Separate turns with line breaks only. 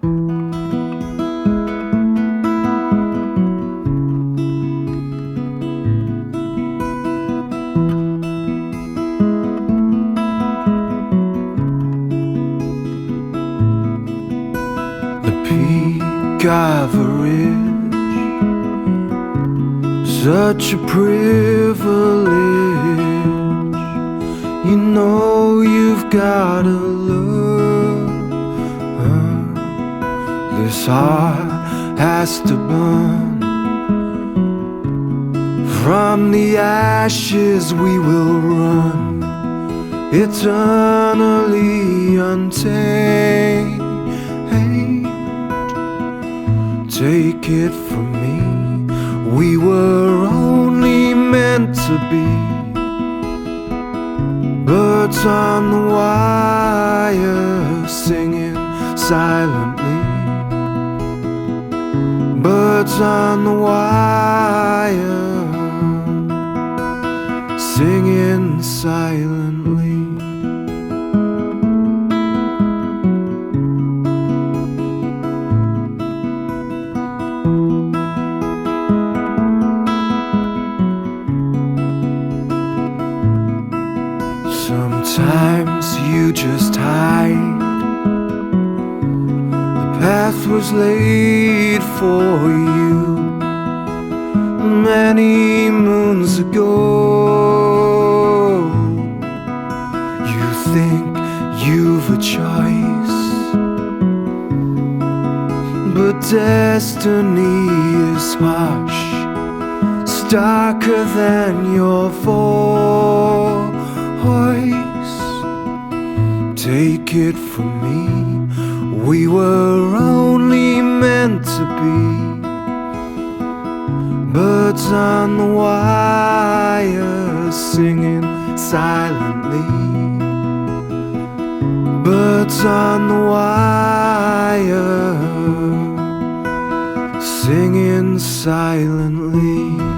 The peak of a ridge, such a privilege. You know you've gotta love her. This heart has to burn. From the ashes we will run, eternally untamed. Take it from me, we were only meant to be birds on the wire, singing silently. Birds on the wire, singing silently. Sometimes you just hide. The path was laid for you many moons ago. You think you've a choice, but destiny is harsh, starker than your voice. Take it from me, we were only meant to be birds on the wire, singing silently. Birds on the wire, singing silently.